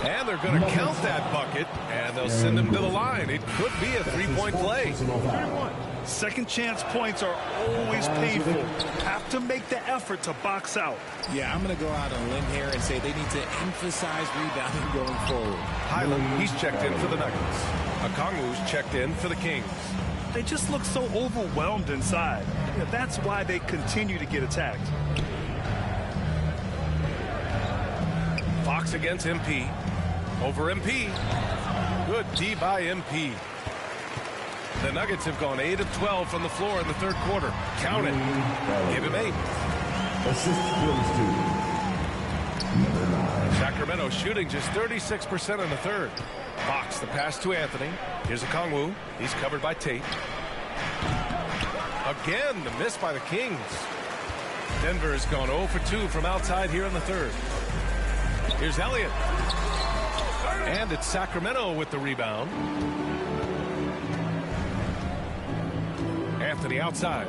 And they're going to count that bucket, and they'll send him to the line. It could be a 3-point play. 3-1. Second chance points are always painful. Have to make the effort to box out. Yeah, I'm going to go out on a limb here and say they need to emphasize rebounding going forward. Highland, he's checked in for the Nuggets. Okongwu's checked in for the Kings. They just look so overwhelmed inside. Yeah, that's why they continue to get attacked. Fox against MP. Over MP. Good D by MP. The Nuggets have gone 8 of 12 from the floor in the third quarter. Count it. Give him 8. Assist goes to number 9. Sacramento shooting just 36% in the third. Fox, the pass to Anthony. Here's Okongwu. He's covered by Tate. Again, the miss by the Kings. Denver has gone 0 for 2 from outside here in the third. Here's Elliott. And it's Sacramento with the rebound. Anthony outside.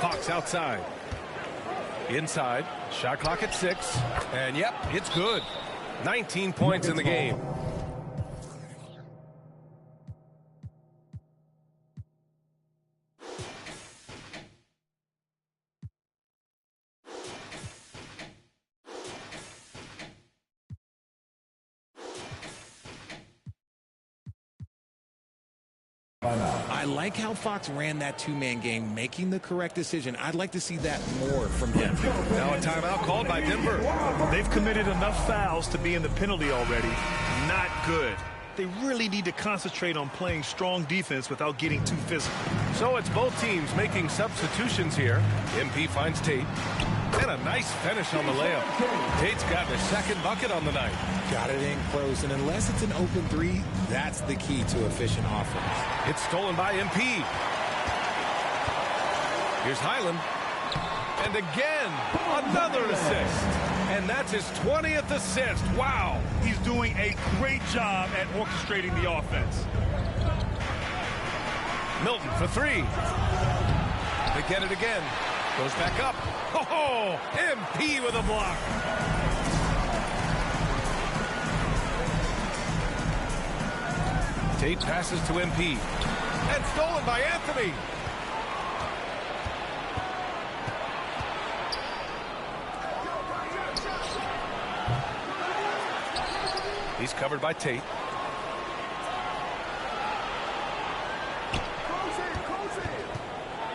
Fox outside. Inside. Shot clock at 6. And yep, it's good. 19 points in the game. I like how Fox ran that two-man game, making the correct decision. I'd like to see that more from him. Now a timeout called by Denver. They've committed enough fouls to be in the penalty already. Not good. They really need to concentrate on playing strong defense without getting too physical. So it's both teams making substitutions here. MP finds Tate. And a nice finish on the layup. Tate's got his second bucket on the night. Got it in close, and unless it's an open three, that's the key to efficient offense. It's stolen by MP. Here's Highland. And again, another assist. And that's his 20th assist. Wow. He's doing a great job at orchestrating the offense. Milton for three. They get it again. Goes back up. Oh, MP with a block. Tate passes to MP. And stolen by Anthony. He's covered by Tate.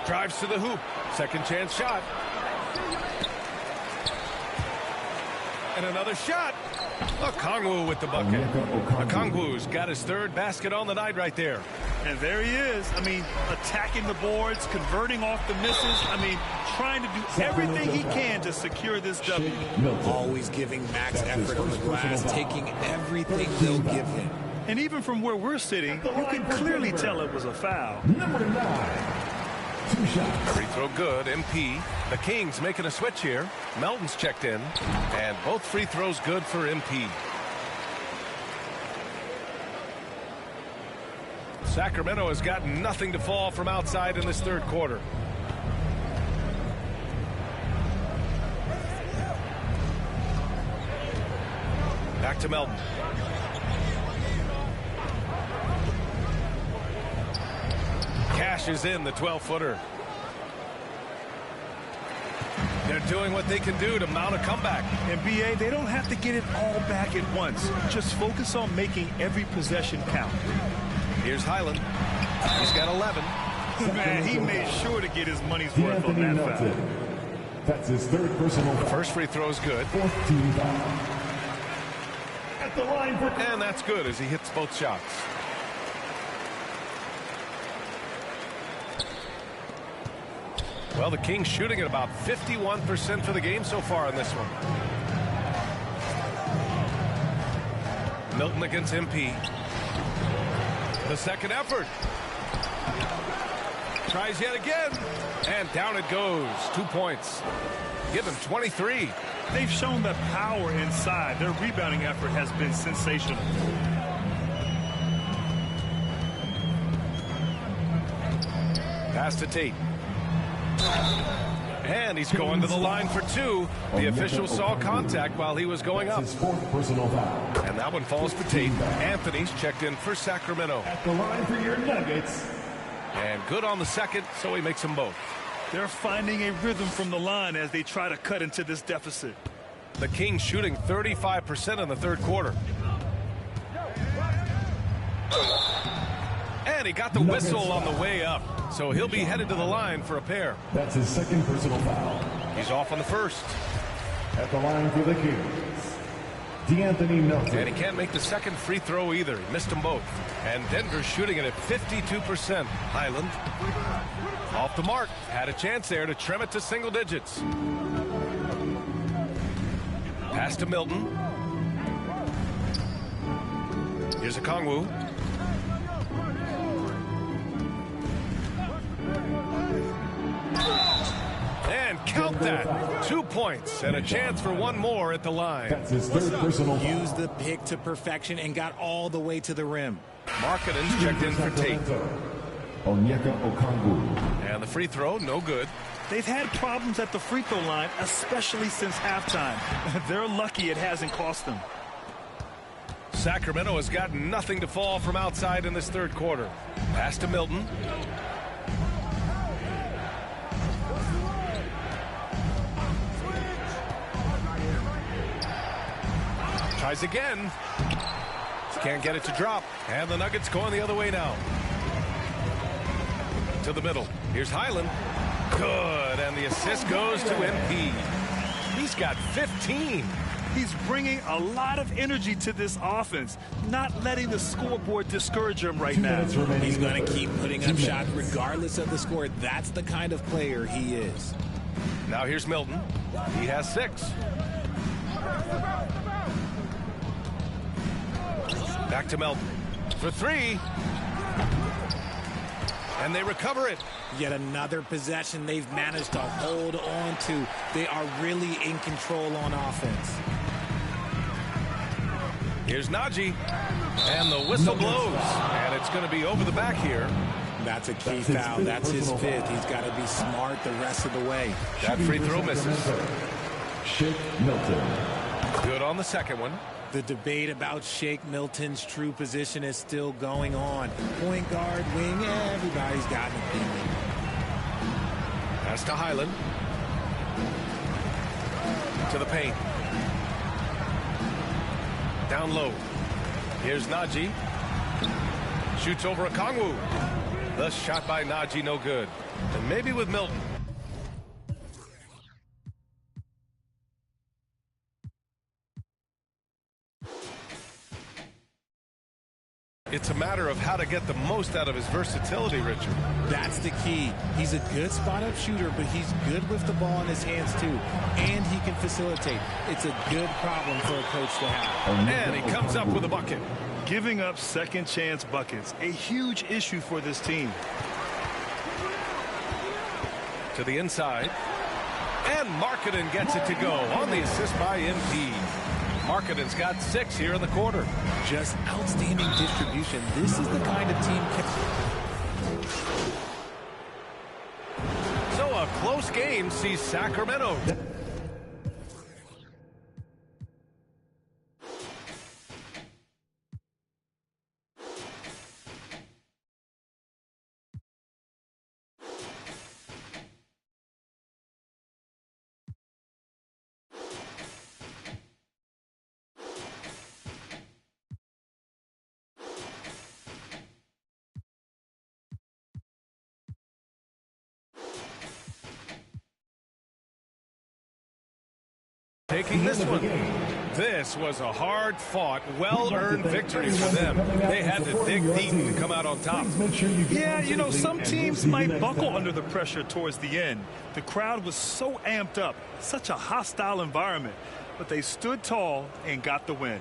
Drives to the hoop. Second chance shot. And another shot. Okongwu with the bucket. Okongwu's got his third basket on the night right there. And there he is. I mean, attacking the boards, converting off the misses. I mean, trying to do everything he can to secure this W. Always giving max effort on the glass, taking everything they'll give him. And even from where we're sitting, you can clearly tell it was a foul. Number 9. Free throw good, MP. The Kings making a switch here. Melton's checked in, and both free throws good for MP. Sacramento has got nothing to fall from outside in this third quarter. Back to Melton. Cashes in the 12-footer. They're doing what they can do to mount a comeback. And BA, they don't have to get it all back at once. Just focus on making every possession count. Here's Highland. He's got 11. Man, he made sure to get his money's worth on that foul. That's his third personal. The first free throw is good. Fourth team foul. At the line for... And that's good as he hits both shots. Well, the Kings shooting at about 51% for the game so far in this one. Milton against MP. The second effort. Tries yet again. And down it goes. 2 points. Give him 23. They've shown the power inside. Their rebounding effort has been sensational. Pass to Tate. And he's going to the line for two. The official saw contact while he was going up. His fourth personal foul. And that one falls for Tate. Anthony's checked in for Sacramento. At the line for your Nuggets. And good on the second, so he makes them both. They're finding a rhythm from the line as they try to cut into this deficit. The Kings shooting 35% in the third quarter. And he got the whistle on the way up. So he'll be headed to the line for a pair. That's his second personal foul. He's off on the first. At the line for the Kings, DeAnthony Melton. And he can't make the second free throw either. He missed them both. And Denver's shooting it at 52%. Highland off the mark. Had a chance there to trim it to single digits. Pass to Milton. Here's Okongwu. And count that. 2 points and a chance for one more at the line. That's his third personal foul. Used the pick to perfection and got all the way to the rim. Markkanen's checked in for Tate. Onyeka Okongwu. And the free throw, no good. They've had problems at the free throw line, especially since halftime. They're lucky it hasn't cost them. Sacramento has got nothing to fall from outside in this third quarter. Pass to Milton. Tries again. Can't get it to drop. And the Nuggets going the other way now. To the middle. Here's Highland. Good. And the assist goes to MP. He's got 15. He's bringing a lot of energy to this offense, not letting the scoreboard discourage him right now. He's going to keep putting up shots regardless of the score. That's the kind of player he is. Now here's Milton. He has 6. Back to Melton for 3. And they recover it. Yet another possession they've managed to hold on to. They are really in control on offense. Here's Najee, and the whistle blows, and it's going to be over the back here. That's a key foul. That's his fifth. He's got to be smart the rest of the way. That free throw misses. Shake Milton. Good on the second one. The debate about Shake Milton's true position is still going on. Point guard, wing, everybody's got an opinion. Pass to Highland. To the paint. Down low. Here's Najee. Shoots over a Kongwu. The shot by Najee, no good. And maybe with Milton. It's a matter of how to get the most out of his versatility, Richard. That's the key. He's a good spot-up shooter, but he's good with the ball in his hands, too. And he can facilitate. It's a good problem for a coach to have. And he comes up with a bucket. Giving up second chance buckets, a huge issue for this team. To the inside. And Markkanen gets it to go on the assist by MP. Markkanen's got 6 here in the quarter. Just outstanding distribution. This is the kind of team. So a close game sees Sacramento. Taking this one. This was a hard-fought, well-earned victory for them. They had to dig deep to come out on top. Yeah, you know, some teams might buckle under the pressure towards the end. The crowd was so amped up, such a hostile environment, but they stood tall and got the win.